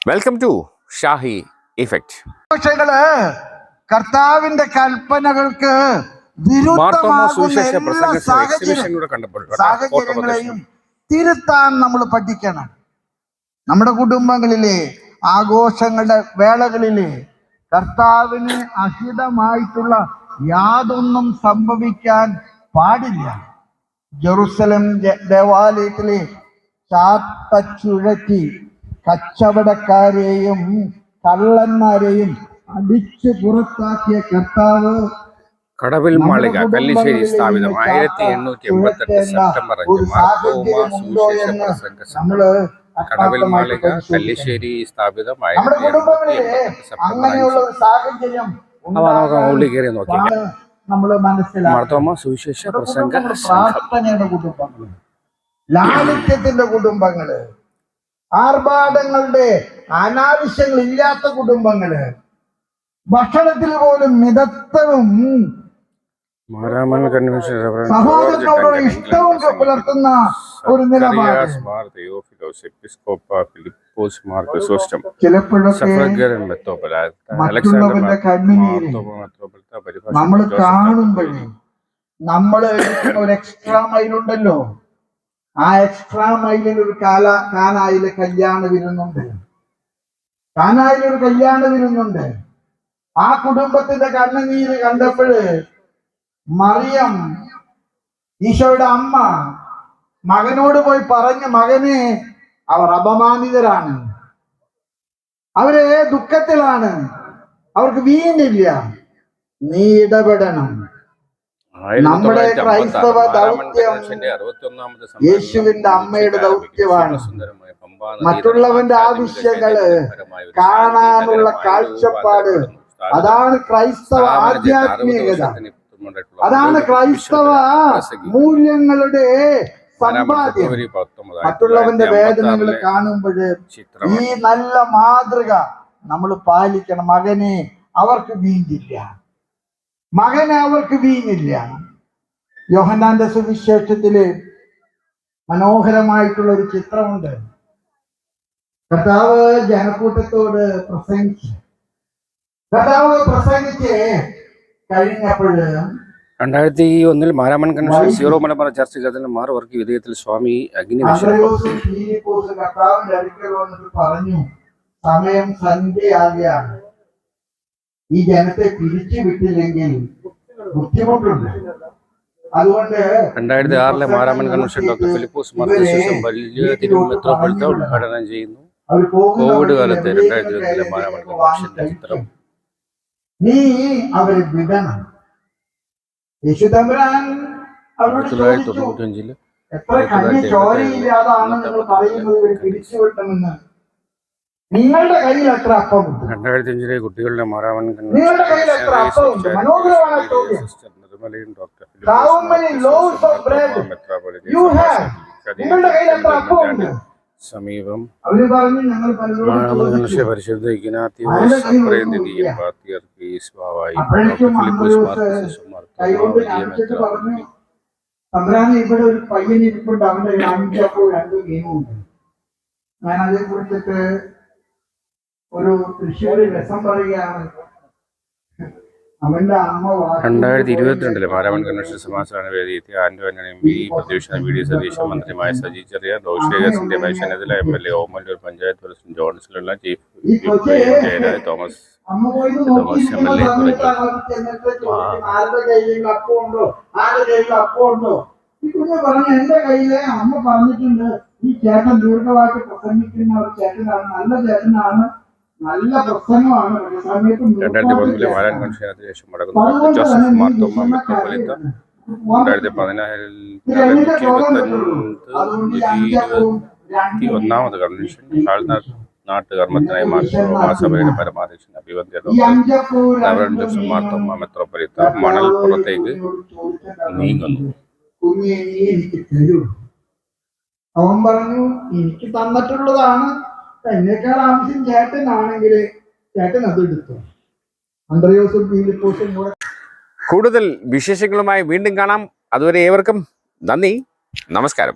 Welcome to Shahi effect. കർത്താവിന്റെ കൽപ്പനകൾക്ക് വിരുദ്ധമാകുന്ന എല്ലാ സാഹചര്യങ്ങളെയും തിരുത്താൻ നമ്മൾ പഠിക്കണം. നമ്മുടെ കുടുംബങ്ങളിലെ ആഘോഷങ്ങളുടെ വേളകളിലെ കർത്താവിന് അഹിതമായിട്ടുള്ള യാതൊന്നും സംഭവിക്കാൻ പാടില്ല. ജെറുസലം ദേവാലയത്തിലെ ചാട്ടച്ചുഴറ്റി കച്ചവടക്കാരെയും കള്ളന്മാരെയും അടിച്ചു പുറത്താക്കിയ കർത്താവ് കടവിൽ മാളിക കല്ലിശ്ശേരി സ്ഥാപിതം 1888 സെപ്റ്റംബർ 5 കടവിൽ മാളിക കല്ലിശ്ശേരി സ്ഥാപിതം 1888 സെപ്റ്റംബർ 5. നമുക്ക് ഉള്ളിൽ കയറി നോക്കിയാൽ മാർത്തോമ സുവിശേഷ പ്രസംഗ പ്രാർത്ഥനയുടെ കുടുംബങ്ങള്, ലാളിത്യത്തിന്റെ കുടുംബങ്ങള്, ആർഭാടങ്ങളുടെ അനാവശ്യങ്ങളില്ലാത്ത കുടുംബങ്ങള്, ഭക്ഷണത്തിൽ പോലും മിതത്വവും സഹോദരനോട് ഇഷ്ടവും പുലർത്തുന്ന ഒരു നിലപാട്. ചിലപ്പോഴൊക്കെ മറ്റുള്ളവരുടെ കണ്ണുനീര് നമ്മൾ കാണുമ്പോഴേ നമ്മൾ ഒരു എക്സ്ട്രാ മൈലുണ്ടല്ലോ, ആ എക്സ്ട്രാ മൈലിൽ ഒരു കാനായിലെ കല്യാണ വിരുന്നുണ്ട്. ആ കുടുംബത്തിന്റെ കണ്ണുനീര് കണ്ടപ്പോഴ് മറിയം, ഈശോയുടെ അമ്മ, മകനോട് പോയി പറഞ്ഞു, മകനെ അവർ അപമാനിതരാണ്, അവര് ദുഃഖത്തിലാണ്, അവർക്ക് വീണില്ല, നീ ഇടപെടണം. നമ്മുടെ ക്രൈസ്തവ ദൗത്യം യേശുവിന്റെ അമ്മയുടെ ദൗത്യമാണ്. മറ്റുള്ളവന്റെ ആവശ്യങ്ങള് കാണാനുള്ള കാഴ്ചപ്പാട്, അതാണ് ക്രൈസ്തവ ആധ്യാത്മികത, അതാണ് ക്രൈസ്തവ മൂല്യങ്ങളുടെ സമ്പാദ്യം. മറ്റുള്ളവന്റെ വേദനകൾ കാണുമ്പോൾ ഈ നല്ല മാതൃക നമ്മൾ പാലിക്കണം. മകനെ അവർക്ക് വീഞ്ഞില്ല. യോഹന്നാന്റെ സുവിശേഷത്തില് മനോഹരമായിട്ടുള്ള ഒരു ചിത്രമുണ്ട്. കർത്താവ് ജനക്കൂട്ടത്തോട് പ്രസംഗിച്ച് കഴിഞ്ഞപ്പോഴ് 2001 Maramon convention zero Malabar church കേന്ദ്രം മാർവർക്ക് വിധേയത്തിൽ സ്വാമി കർത്താവിന്റെ അടുക്കൽ വന്നിട്ട് പറഞ്ഞു, സമയം സന്ധ്യയാകുകയാണ്, ഈ ജനത്തെ പിരിച്ചു വിട്ടില്ലെങ്കിൽ ബുദ്ധിമുട്ടുണ്ട്. അതുകൊണ്ട് 2006 മാരാമൺ കൺവെൻഷൻ ഡോക്ടർ ഫിലിപ്പോസ് മാർക്കോസ് വലിയ തിരുമെത്രോപ്പൊളിത്ത ഉദ്ഘാടനം ചെയ്യുന്നു. കോവിഡ് കാലത്ത് 2020 മാരാമൺ കൺവെൻഷന്റെ ചിത്രം. നീ അവരെ വിടണം. യേശുദമ്പുരാൻ അവരോട് ചോദിച്ചു, എത്ര കഞ്ഞി ചോരയില്ലാതാണ് നിങ്ങൾ പറയുന്നത് പിരിച്ചുവിട്ടമെന്ന്? നിങ്ങളുടെ കയ്യിൽ എത്ര അപ്പമുണ്ട്? 2005 കുട്ടികളുടെ മാരാമൺ നിങ്ങളുടെ കയ്യിൽ എത്ര അപ്പമുണ്ട്? മനോഹരമായ ചോദ്യം. How many loaves of bread you have? നിങ്ങളുടെ കയ്യിൽ എത്ര അപ്പമുണ്ട്? സമീപം അവര് പറഞ്ഞു, ഞങ്ങൾ പലരോടും പരിശുദ്ധ തമ്പ്രാന് ഇവിടെ ഒരു പയ്യൻ ഇരിപ്പുണ്ട്, അവന്റെ 5 അപ്പവും 2 മീനും ഉണ്ട്. ഞാൻ അതേ കുറിച്ചിട്ട് ഒരു തൃശ്ശൂര് രസം പറയുകയാണ്. അവന്റെ അമ്മ 2022 മാരാമൺ കൺവെൻഷൻ സമാധാന വേദി ആന്റോണിയും പ്രതിപക്ഷ വി.ഡി. സതീശൻ, മന്ത്രിമാരായ സജി ചെറിയ, ദൗഷ്യകസിന്റെ വൈശാന്യത്തിലെ MLA ഓമല്ലൂർ പഞ്ചായത്ത് പ്രസിഡന്റ് ജോൺസിലുള്ള ചീഫ് ജയരാജ് തോമസ് MLA എന്റെ കയ്യിലെ അമ്മ പറഞ്ഞിട്ടുണ്ട്, ഈ ചേട്ടൻ ദീർഘമായിട്ട് പ്രസംഗിക്കുന്ന ഒരു ചേട്ടനാണ്, നല്ല ചേട്ടനാണ്, നല്ല പ്രസംഗമാണ്. 2013 മാരാമൺ കൺവെൻഷന് ശേഷം മടങ്ങുന്ന ജോസഫ് മാർത്തോമ മെത്രോപ്പൊലീത്ത 2015 കൺവെൻഷൻ നാട്ടുകർമ്മത്തിനായി മാസഭയുടെ പരമാധ്യക്ഷൻ അഭിവന്ദ്യ ജോസഫ് മാർത്തോമ മെത്രോപ്പൊലീത്ത മണൽപ്പുറത്തേക്ക് നീങ്ങുന്നു. അവൻ പറഞ്ഞു, എനിക്ക് തന്നിട്ടുള്ളതാണ്, എന്നേക്കാൾ ആവശ്യം ചേട്ടനാണെങ്കിൽ ചേട്ടൻ അത് എടുത്തു. അന്ത്രയോസും ഫിലിപ്പോസും കൂടെ. കൂടുതൽ വിശേഷങ്ങളുമായി വീണ്ടും കാണാം. അതുവരെ ഏവർക്കും നന്ദി, നമസ്കാരം.